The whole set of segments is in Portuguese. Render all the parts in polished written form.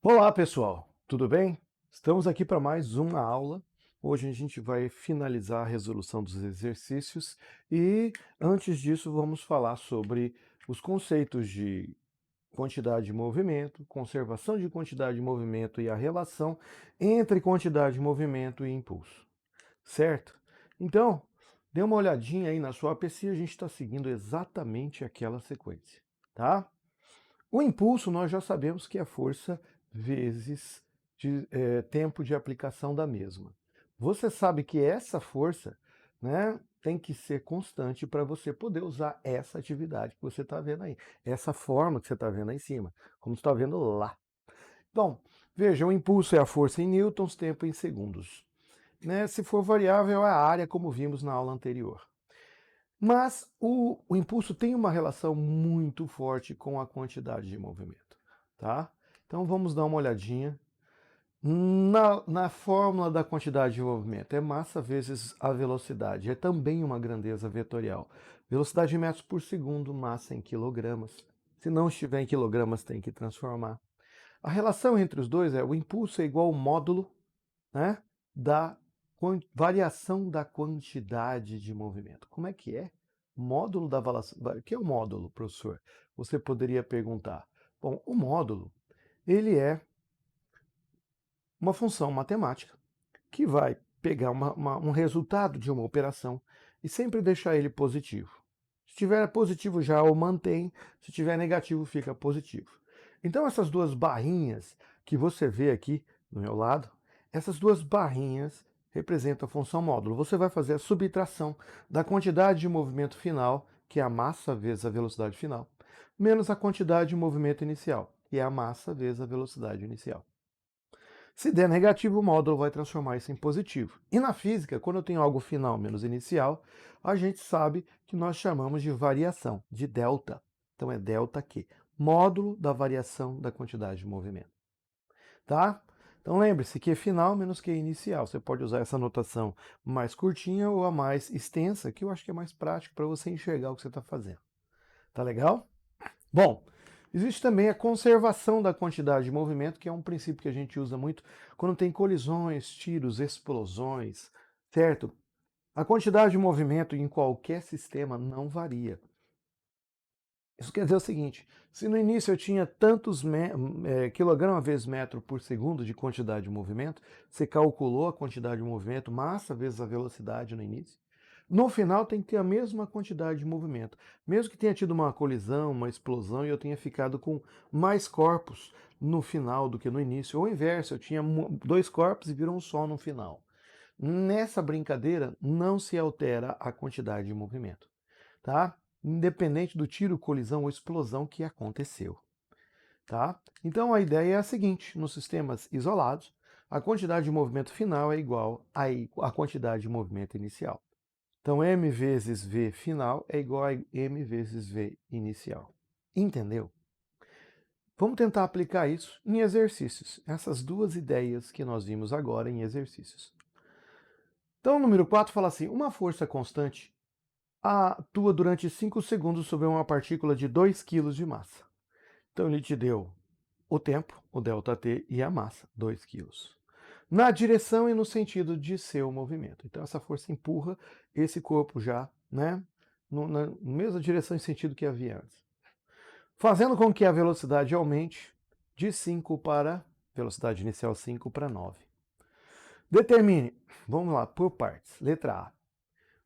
Olá, pessoal, tudo bem? Estamos aqui para mais uma aula. Hoje a gente vai finalizar a resolução dos exercícios e, antes disso, vamos falar sobre os conceitos de quantidade de movimento, conservação de quantidade de movimento e a relação entre quantidade de movimento e impulso, certo? Então, dê uma olhadinha aí na sua APC, a gente está seguindo exatamente aquela sequência, tá? O impulso nós já sabemos que é força vezes tempo de aplicação da mesma. Você sabe que essa força, né, tem que ser constante para você poder usar essa atividade que você está vendo aí, essa forma que você está vendo aí em cima, como você está vendo lá. Bom, veja, o impulso é a força em newtons, tempo em segundos. Né? Se for variável, é a área, como vimos na aula anterior. Mas o impulso tem uma relação muito forte com a quantidade de movimento, tá? Então vamos dar uma olhadinha na fórmula da quantidade de movimento. É massa vezes a velocidade. É também uma grandeza vetorial. Velocidade em metros por segundo, massa em quilogramas. Se não estiver em quilogramas, tem que transformar. A relação entre os dois é o impulso é igual ao módulo, né, da variação da quantidade de movimento. Como é que é? Módulo da variação. O que é o módulo, professor? Você poderia perguntar. Bom, o módulo, ele é uma função matemática que vai pegar um resultado de uma operação e sempre deixar ele positivo. Se tiver positivo já o mantém, se tiver negativo fica positivo. Então essas duas barrinhas que você vê aqui do meu lado, essas duas barrinhas representam a função módulo. Você vai fazer a subtração da quantidade de movimento final, que é a massa vezes a velocidade final, menos a quantidade de movimento inicial, que é a massa vezes a velocidade inicial. Se der negativo, o módulo vai transformar isso em positivo. E na física, quando eu tenho algo final menos inicial, a gente sabe que nós chamamos de variação, de delta. Então é delta Q, módulo da variação da quantidade de movimento. Tá? Então lembre-se, Q final menos Q inicial. Você pode usar essa notação mais curtinha ou a mais extensa, que eu acho que é mais prático para você enxergar o que você está fazendo. Tá legal? Bom, existe também a conservação da quantidade de movimento, que é um princípio que a gente usa muito quando tem colisões, tiros, explosões, certo? A quantidade de movimento em qualquer sistema não varia. Isso quer dizer o seguinte: se no início eu tinha tantos quilograma vezes metro por segundo de quantidade de movimento, você calculou a quantidade de movimento, massa vezes a velocidade no início. No final tem que ter a mesma quantidade de movimento. Mesmo que tenha tido uma colisão, uma explosão e eu tenha ficado com mais corpos no final do que no início. Ou o inverso, eu tinha dois corpos e virou um só no final. Nessa brincadeira não se altera a quantidade de movimento, tá? Independente do tiro, colisão ou explosão que aconteceu, tá? Então a ideia é a seguinte: nos sistemas isolados, a quantidade de movimento final é igual à quantidade de movimento inicial. Então m vezes v final é igual a m vezes v inicial. Entendeu? Vamos tentar aplicar isso em exercícios. Essas duas ideias que nós vimos agora em exercícios. Então, o número 4 fala assim: uma força constante atua durante 5 segundos sobre uma partícula de 2 kg de massa. Então ele te deu o tempo, o ΔT, e a massa, 2 kg. Na direção e no sentido de seu movimento. Então essa força empurra esse corpo já, né, na mesma direção e sentido que havia antes. Fazendo com que a velocidade aumente de 5 para, velocidade inicial 5 para 9. Determine, vamos lá, por partes. Letra A.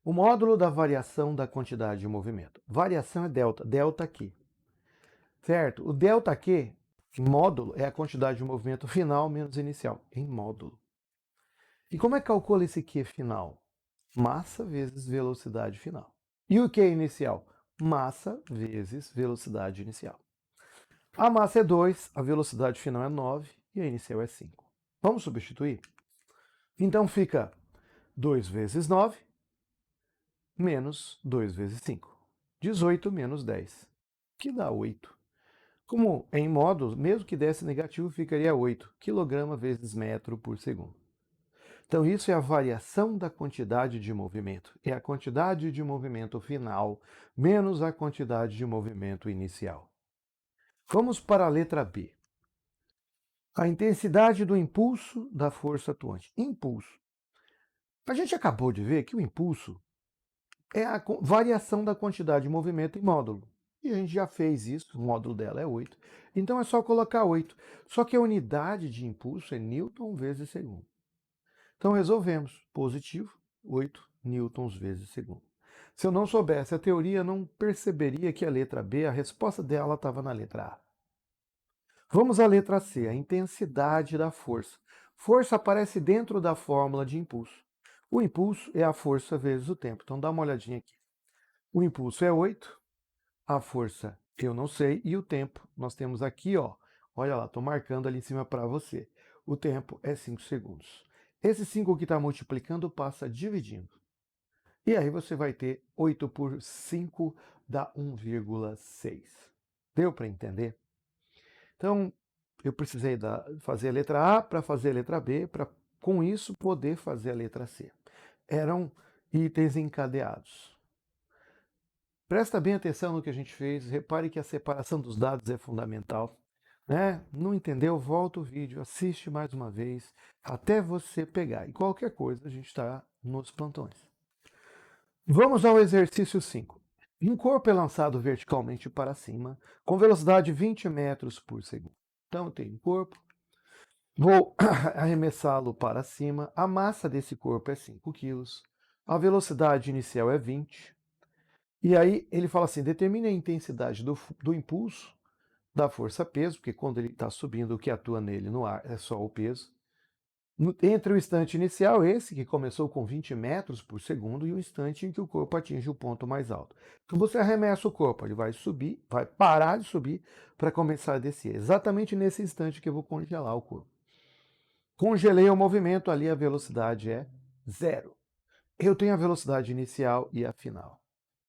O módulo da variação da quantidade de movimento. Variação é delta, delta Q. Certo? O delta Q, módulo, é a quantidade de movimento final menos inicial, em módulo. E como é que calcula esse Q final? Massa vezes velocidade final. E o Q inicial? Massa vezes velocidade inicial. A massa é 2, a velocidade final é 9 e a inicial é 5. Vamos substituir? Então fica 2 vezes 9 menos 2 vezes 5. 18 menos 10, que dá 8. Como em módulos, mesmo que desse negativo, ficaria 8 kg vezes metro por segundo. Então isso é a variação da quantidade de movimento. É a quantidade de movimento final menos a quantidade de movimento inicial. Vamos para a letra B. A intensidade do impulso da força atuante. Impulso. A gente acabou de ver que o impulso é a variação da quantidade de movimento em módulo. E a gente já fez isso, o módulo dela é 8. Então é só colocar 8. Só que a unidade de impulso é newton vezes segundo. Então resolvemos. Positivo, 8 newtons vezes segundo. Se eu não soubesse a teoria, eu não perceberia que a letra B, a resposta dela estava na letra A. Vamos à letra C, a intensidade da força. Força aparece dentro da fórmula de impulso. O impulso é a força vezes o tempo. Então dá uma olhadinha aqui. O impulso é 8, a força eu não sei, e o tempo nós temos aqui, ó. Olha lá, estou marcando ali em cima para você. O tempo é 5 segundos. Esse 5 que está multiplicando passa dividindo. E aí você vai ter 8 por 5 dá 1,6. Deu para entender? Então, eu precisei fazer a letra A para fazer a letra B, para com isso poder fazer a letra C. Eram itens encadeados. Presta bem atenção no que a gente fez, repare que a separação dos dados é fundamental. Né? Não entendeu? Volta o vídeo, assiste mais uma vez, até você pegar. E qualquer coisa, a gente está nos plantões. Vamos ao exercício 5. Um corpo é lançado verticalmente para cima, com velocidade de 20 metros por segundo. Então, eu tenho um corpo, vou arremessá-lo para cima, a massa desse corpo é 5 quilos, a velocidade inicial é 20, e aí ele fala assim, determine a intensidade do impulso da força-peso, porque quando ele está subindo, o que atua nele no ar é só o peso. Entre o instante inicial, esse que começou com 20 metros por segundo, e o instante em que o corpo atinge o ponto mais alto. Então você arremessa o corpo, ele vai subir, vai parar de subir para começar a descer. Exatamente nesse instante que eu vou congelar o corpo. Congelei o movimento, ali a velocidade é 0. Eu tenho a velocidade inicial e a final.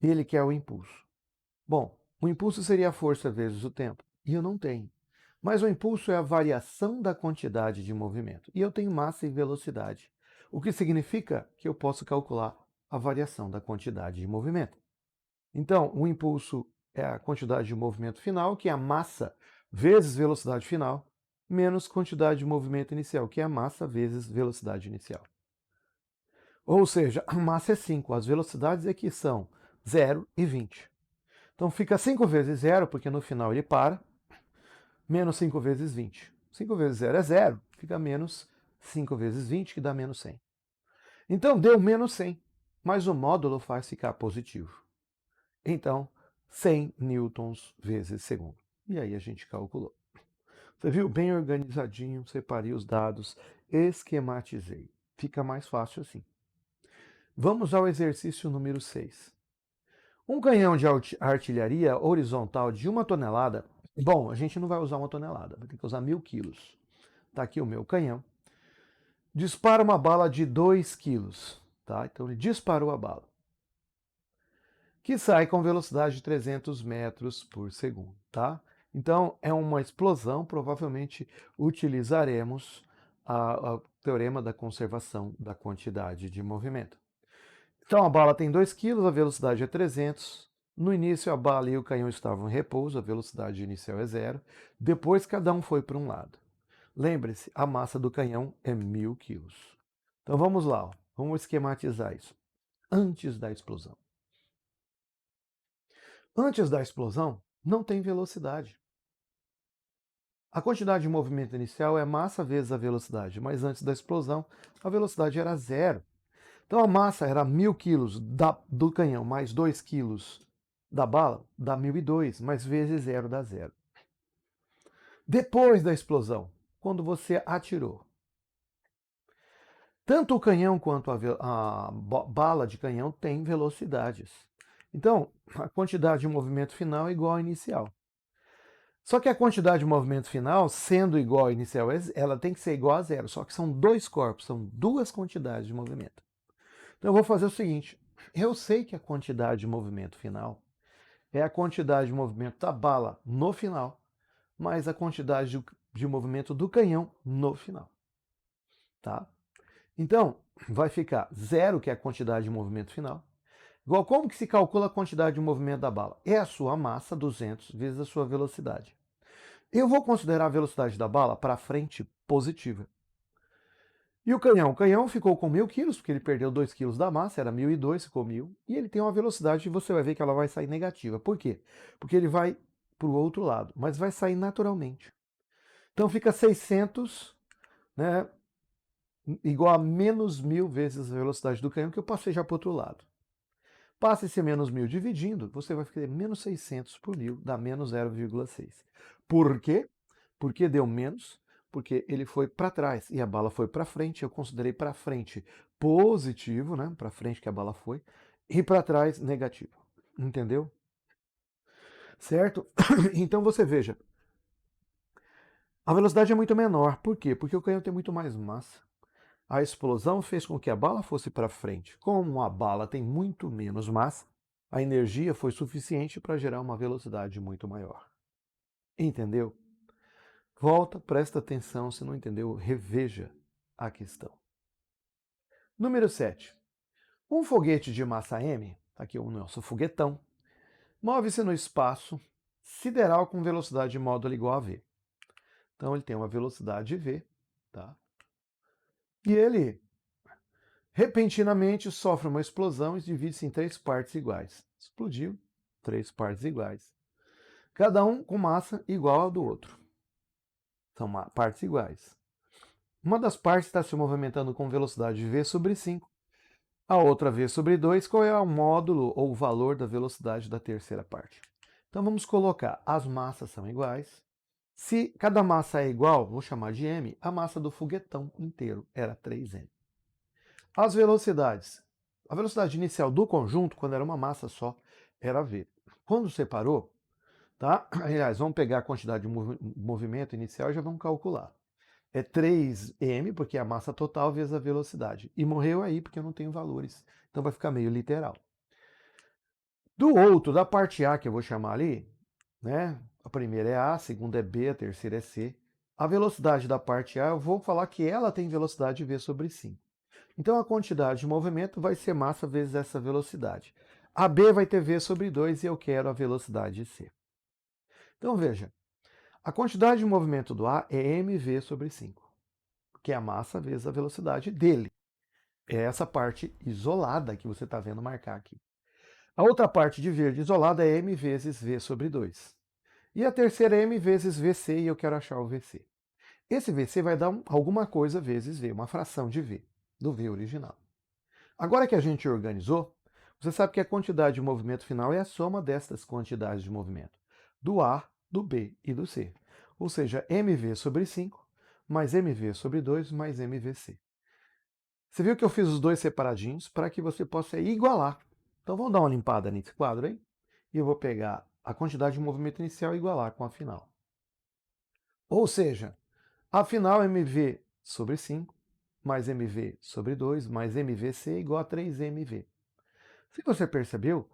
Ele quer o impulso. Bom, o impulso seria a força vezes o tempo, e eu não tenho. Mas o impulso é a variação da quantidade de movimento, e eu tenho massa e velocidade, o que significa que eu posso calcular a variação da quantidade de movimento. Então, o impulso é a quantidade de movimento final, que é a massa vezes velocidade final, menos quantidade de movimento inicial, que é a massa vezes velocidade inicial. Ou seja, a massa é 5, as velocidades aqui são 0 e 20. Então fica 5 vezes 0, porque no final ele para, menos 5 vezes 20. 5 vezes 0 é 0, fica menos 5 vezes 20, que dá menos 100. Então deu menos 100, mas o módulo faz ficar positivo. Então, 100 newtons vezes segundo. E aí a gente calculou. Você viu? Bem organizadinho, separei os dados, esquematizei. Fica mais fácil assim. Vamos ao exercício número 6. Um canhão de artilharia horizontal de 1 tonelada, bom, a gente não vai usar 1 tonelada, vai ter que usar 1000 quilos. Está aqui o meu canhão. Dispara uma bala de 2 quilos, tá? Então ele disparou a bala, que sai com velocidade de 300 metros por segundo, tá? Então é uma explosão, provavelmente utilizaremos o teorema da conservação da quantidade de movimento. Então a bala tem 2 kg, a velocidade é 300. No início a bala e o canhão estavam em repouso, a velocidade inicial é 0. Depois cada um foi para um lado. Lembre-se, a massa do canhão é 1000 kg. Então vamos lá, ó. Vamos esquematizar isso. Antes da explosão. Antes da explosão não tem velocidade. A quantidade de movimento inicial é massa vezes a velocidade, mas antes da explosão a velocidade era 0. Então a massa era 1000 quilos do canhão mais 2 quilos da bala, dá 1002, mas vezes 0 dá 0. Depois da explosão, quando você atirou, tanto o canhão quanto a bala de canhão tem velocidades. Então, a quantidade de movimento final é igual à inicial. Só que a quantidade de movimento final, sendo igual à inicial, ela tem que ser igual a 0. Só que são dois corpos, são duas quantidades de movimento. Então eu vou fazer o seguinte, eu sei que a quantidade de movimento final é a quantidade de movimento da bala no final, mais a quantidade de movimento do canhão no final. Tá? Então, vai ficar 0, que é a quantidade de movimento final, igual como que se calcula a quantidade de movimento da bala? É a sua massa, 200, vezes a sua velocidade. Eu vou considerar a velocidade da bala para frente positiva. E o canhão? O canhão ficou com 1.000 quilos, porque ele perdeu 2 quilos da massa, era 1.002, ficou 1.000. E ele tem uma velocidade e você vai ver que ela vai sair negativa. Por quê? Porque ele vai para o outro lado, mas vai sair naturalmente. Então fica 600, né, igual a menos 1.000 vezes a velocidade do canhão, que eu passei já para o outro lado. Passa esse menos 1.000 dividindo, você vai ter menos 600 por 1.000, dá menos 0,6. Por quê? Por que deu menos? Porque ele foi para trás e a bala foi para frente. Eu considerei para frente positivo, né? Para frente que a bala foi, e para trás negativo. Entendeu? Certo? Então você veja, a velocidade é muito menor. Por quê? Porque o canhão tem muito mais massa. A explosão fez com que a bala fosse para frente. Como a bala tem muito menos massa, a energia foi suficiente para gerar uma velocidade muito maior. Entendeu? Volta, presta atenção, se não entendeu, reveja a questão. Número 7. Um foguete de massa m, aqui é o nosso foguetão, move-se no espaço sideral com velocidade módula igual a v. Então ele tem uma velocidade v, tá? E ele repentinamente sofre uma explosão e divide-se em 3 partes iguais. Explodiu, 3 partes iguais. Cada um com massa igual ao do outro. São partes iguais. Uma das partes está se movimentando com velocidade v sobre 5. A outra v sobre 2, qual é o módulo ou o valor da velocidade da terceira parte? Então vamos colocar, as massas são iguais. Se cada massa é igual, vou chamar de m, a massa do foguetão inteiro era 3m. As velocidades. A velocidade inicial do conjunto, quando era uma massa só, era v. Quando separou, tá? Aliás, vamos pegar a quantidade de movimento inicial e já vamos calcular. É 3m, porque é a massa total vezes a velocidade. E morreu aí porque eu não tenho valores. Então vai ficar meio literal. Do outro, da parte A, que eu vou chamar ali, né? A primeira é A, a segunda é B, a terceira é C. A velocidade da parte A, eu vou falar que ela tem velocidade v sobre 5. Então a quantidade de movimento vai ser massa vezes essa velocidade. A B vai ter v sobre 2 e eu quero a velocidade C. Então veja, a quantidade de movimento do A é mv sobre 5, que é a massa vezes a velocidade dele. É essa parte isolada que você está vendo marcar aqui. A outra parte de verde isolada é m vezes v sobre 2. E a terceira é m vezes vc, e eu quero achar o vc. Esse vc vai dar alguma coisa vezes v, uma fração de v, do v original. Agora que a gente organizou, você sabe que a quantidade de movimento final é a soma destas quantidades de movimento, do A, do B e do C. Ou seja, mv sobre 5 mais mv sobre 2 mais mvc. Você viu que eu fiz os dois separadinhos para que você possa igualar. Então vamos dar uma limpada nesse quadro aí. E eu vou pegar a quantidade de movimento inicial e igualar com a final. Ou seja, a final mv sobre 5 mais mv sobre 2 mais mvc igual a 3mv. Se você percebeu,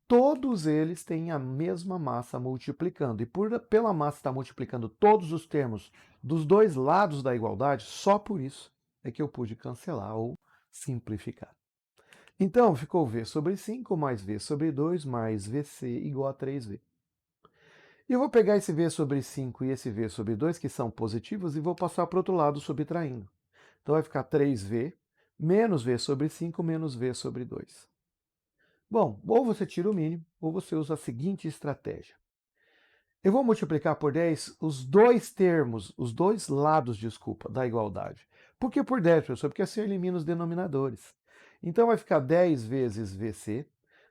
todos eles têm a mesma massa multiplicando. E pela massa estar multiplicando todos os termos dos dois lados da igualdade, só por isso é que eu pude cancelar ou simplificar. Então, ficou v sobre 5 mais v sobre 2 mais vc igual a 3v. E eu vou pegar esse v sobre 5 e esse v sobre 2, que são positivos, e vou passar para o outro lado subtraindo. Então vai ficar 3v menos v sobre 5 menos v sobre 2. Bom, ou você tira o mínimo, ou você usa a seguinte estratégia. Eu vou multiplicar por 10 os dois termos, os dois lados, desculpa, da igualdade. Por que por 10, professor? Porque assim eu elimino os denominadores. Então vai ficar 10 vezes VC,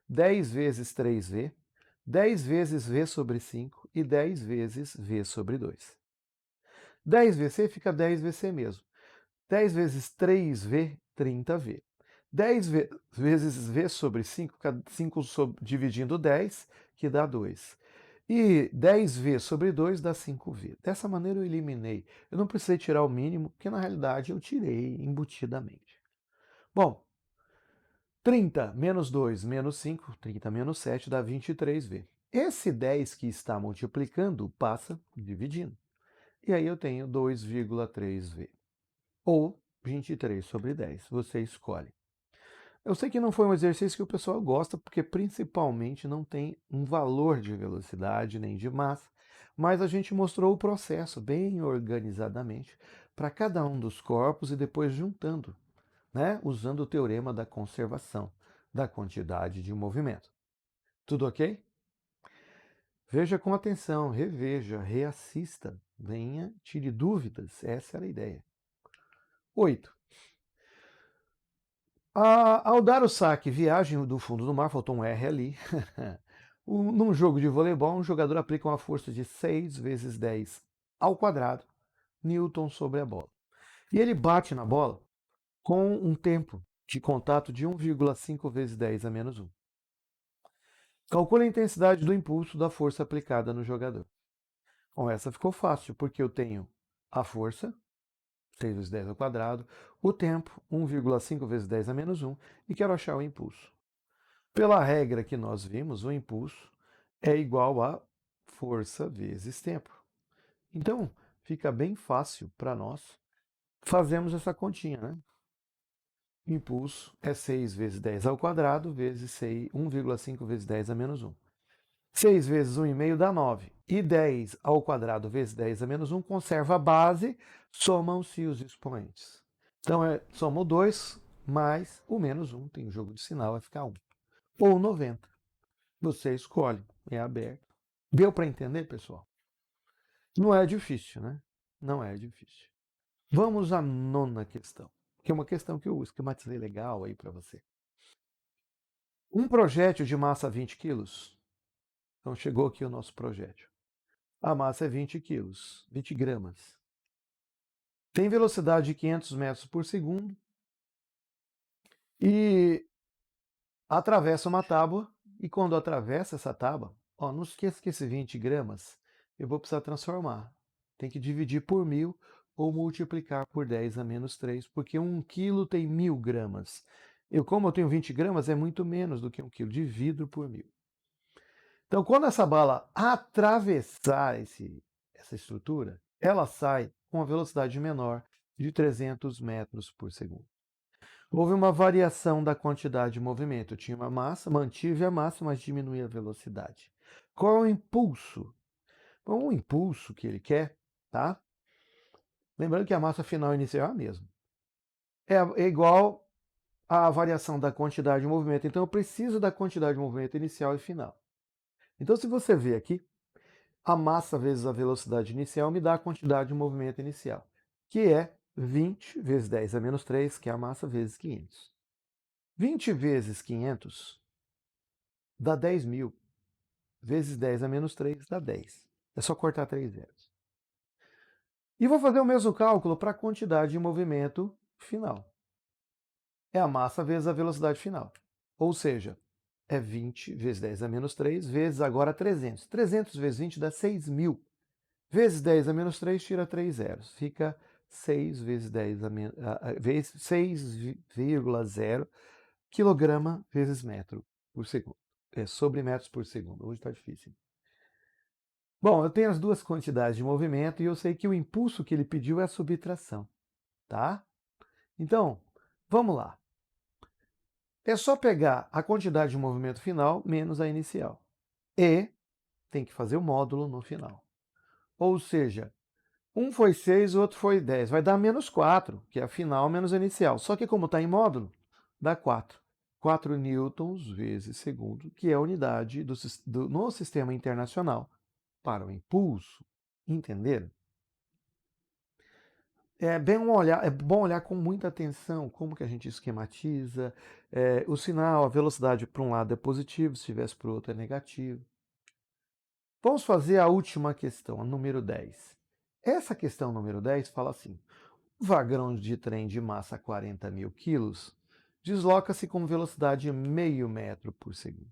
10 vezes 3V, 10 vezes V sobre 5 e 10 vezes V sobre 2. 10VC fica 10VC mesmo. 10 vezes 3V, 30V. 10 vezes V sobre 5, 5 dividindo 10, que dá 2. E 10v sobre 2 dá 5v. Dessa maneira eu eliminei. Eu não precisei tirar o mínimo, porque na realidade eu tirei embutidamente. Bom, 30 menos 2 menos 5, 30 menos 7 dá 23v. Esse 10 que está multiplicando passa dividindo. E aí eu tenho 2,3v. Ou 23 sobre 10, você escolhe. Eu sei que não foi um exercício que o pessoal gosta, porque principalmente não tem um valor de velocidade nem de massa, mas a gente mostrou o processo bem organizadamente para cada um dos corpos e depois juntando, né, usando o teorema da conservação da quantidade de movimento. Tudo ok? Veja com atenção, reveja, reassista, venha, tire dúvidas, essa era a ideia. 8. Ao dar o saque viagem do fundo do mar, faltou um R ali, num jogo de voleibol, um jogador aplica uma força de 6 vezes 10 ao quadrado, newton sobre a bola. E ele bate na bola com um tempo de contato de 1,5 vezes 10 a menos 1. Calcule a intensidade do impulso da força aplicada no jogador. Bom, essa ficou fácil, porque eu tenho a força, 6 vezes 10 ao quadrado, o tempo, 1,5 vezes 10 a menos 1, e quero achar o impulso. Pela regra que nós vimos, o impulso é igual a força vezes tempo. Então, fica bem fácil para nós fazermos essa continha, né? O impulso é 6 vezes 10 ao quadrado vezes 1,5 vezes 10 a menos 1. 6 vezes 1,5 dá 9. E 10 ao quadrado vezes 10 a menos 1 conserva a base, somam-se os expoentes. Então, soma o 2 mais o menos 1, tem um jogo de sinal, vai ficar 1. Ou 90. Você escolhe, é aberto. Deu para entender, pessoal? Não é difícil, né? Não é difícil. Vamos à nona questão, que é uma questão que eu esquematizei legal aí para você. Um projétil de massa 20 quilos. Então chegou aqui o nosso projétil. A massa é 20 quilos, 20 gramas. Tem velocidade de 500 metros por segundo e atravessa uma tábua. E quando atravessa essa tábua, ó, não esqueça que esse 20 gramas eu vou precisar transformar. Tem que dividir por 1000 ou multiplicar por 10 a menos 3, porque 1 quilo tem 1000 gramas. Como eu tenho 20 gramas, é muito menos do que 1 quilo. Divido por 1000. Então, quando essa bala atravessar essa estrutura, ela sai com uma velocidade menor de 300 metros por segundo. Houve uma variação da quantidade de movimento. Eu tinha uma massa, mantive a massa, mas diminui a velocidade. Qual é o impulso? Bom, o impulso que ele quer, tá? Lembrando que a massa final inicial é a mesma. É igual à variação da quantidade de movimento. Então, eu preciso da quantidade de movimento inicial e final. Então, se você vê aqui, a massa vezes a velocidade inicial me dá a quantidade de movimento inicial, que é 20 vezes 10 a menos 3, que é a massa, vezes 500. 20 vezes 500 dá 10.000. Vezes 10 a menos 3 dá 10. É só cortar 3 zeros. E vou fazer o mesmo cálculo para a quantidade de movimento final. É a massa vezes a velocidade final. Ou seja, é 20 vezes 10 a menos 3, vezes agora 300. 300 vezes 20 dá 6.000. Vezes 10 a menos 3, tira 3 zeros. Fica 6 vezes 10 a menos, vezes 6,0 quilograma vezes metro por segundo. Sobre metros por segundo. Hoje está difícil. Bom, eu tenho as duas quantidades de movimento e eu sei que o impulso que ele pediu é a subtração, tá? Então, vamos lá. É só pegar a quantidade de movimento final menos a inicial. E tem que fazer o módulo no final. Ou seja, um foi 6, o outro foi 10. Vai dar menos 4, que é a final menos a inicial. Só que como está em módulo, dá 4. 4 newtons vezes segundo, que é a unidade no sistema internacional para o impulso. Entenderam? É bom olhar com muita atenção como que a gente esquematiza. O sinal, a velocidade para um lado é positivo, se estivesse para o outro é negativo. Vamos fazer a última questão, a número 10. Essa questão número 10 fala assim: um vagão de trem de massa 40.000 quilos desloca-se com velocidade meio metro por segundo,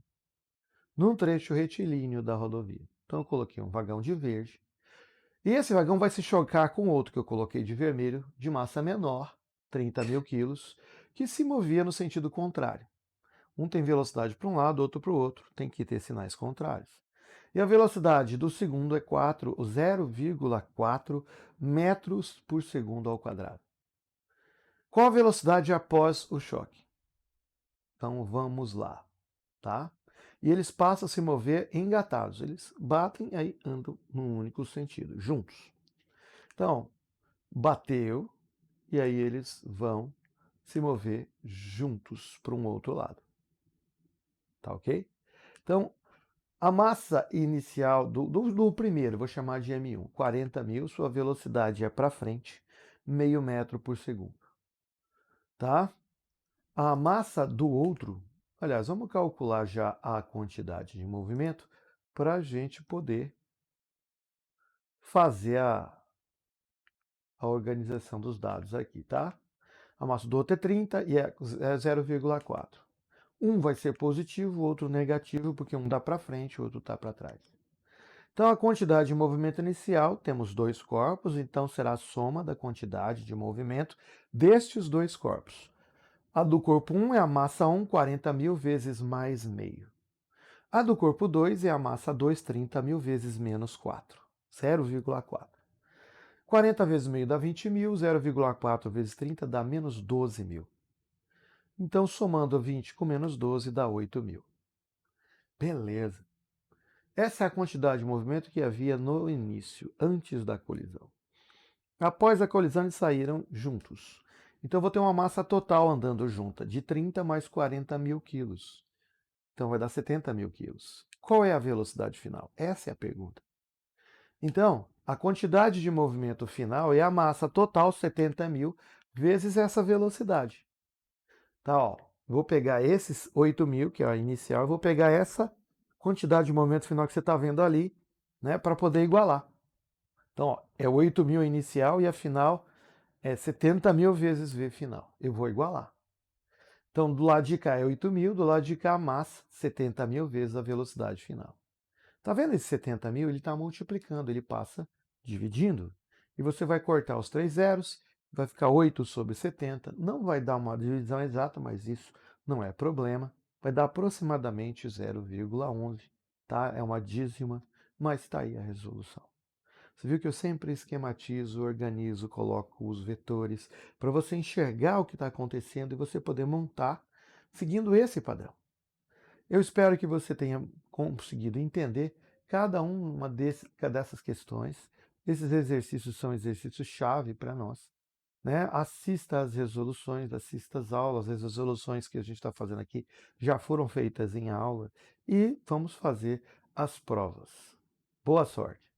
num trecho retilíneo da rodovia. Então eu coloquei um vagão de verde, e esse vagão vai se chocar com outro que eu coloquei de vermelho, de massa menor, 30.000 quilos, que se movia no sentido contrário. Um tem velocidade para um lado, outro para o outro, tem que ter sinais contrários. E a velocidade do segundo é 0,4 metros por segundo ao quadrado. Qual a velocidade após o choque? Então vamos lá, tá? E eles passam a se mover engatados. Eles batem e aí andam num único sentido, juntos. Então, bateu e aí eles vão se mover juntos para um outro lado. Tá ok? Então, a massa inicial do primeiro, vou chamar de M1, 40.000, sua velocidade é para frente, meio metro por segundo. Tá? A massa do outro, aliás, vamos calcular já a quantidade de movimento para a gente poder fazer a organização dos dados aqui, tá? A massa do outro é 30 e é 0,4. Um vai ser positivo, o outro negativo, porque um dá para frente, o outro está para trás. Então, a quantidade de movimento inicial, temos dois corpos, então será a soma da quantidade de movimento destes dois corpos. A do corpo 1 é a massa 1, 40.000 vezes mais meio. A do corpo 2 é a massa 2, 30.000 vezes menos 4, 0,4. 40 vezes meio dá 20.000, 0,4 vezes 30 dá menos 12.000. Então, somando 20 com menos 12 dá 8.000. Beleza. Essa é a quantidade de movimento que havia no início, antes da colisão. Após a colisão, eles saíram juntos. Então, eu vou ter uma massa total andando junta, de 30 mais 40.000 quilos. Então, vai dar 70.000 quilos. Qual é a velocidade final? Essa é a pergunta. Então, a quantidade de movimento final é a massa total, 70.000, vezes essa velocidade. Tá, ó, vou pegar esses 8.000, que é a inicial, eu vou pegar essa quantidade de movimento final que você está vendo ali, né, para poder igualar. Então, ó, é 8.000 a inicial e a final é 70.000 vezes V final. Eu vou igualar. Então, do lado de cá é 8.000, do lado de cá a massa, 70.000 vezes a velocidade final. Tá vendo esse 70.000? Ele está multiplicando, ele passa dividindo. E você vai cortar os 3 zeros, vai ficar 8 sobre 70. Não vai dar uma divisão exata, mas isso não é problema. Vai dar aproximadamente 0,11. Tá? É uma dízima, mas está aí a resolução. Você viu que eu sempre esquematizo, organizo, coloco os vetores para você enxergar o que está acontecendo e você poder montar seguindo esse padrão. Eu espero que você tenha conseguido entender cada uma dessas questões. Esses exercícios são exercícios-chave para nós. Né? Assista às resoluções, assista às aulas. As resoluções que a gente está fazendo aqui já foram feitas em aula. E vamos fazer as provas. Boa sorte!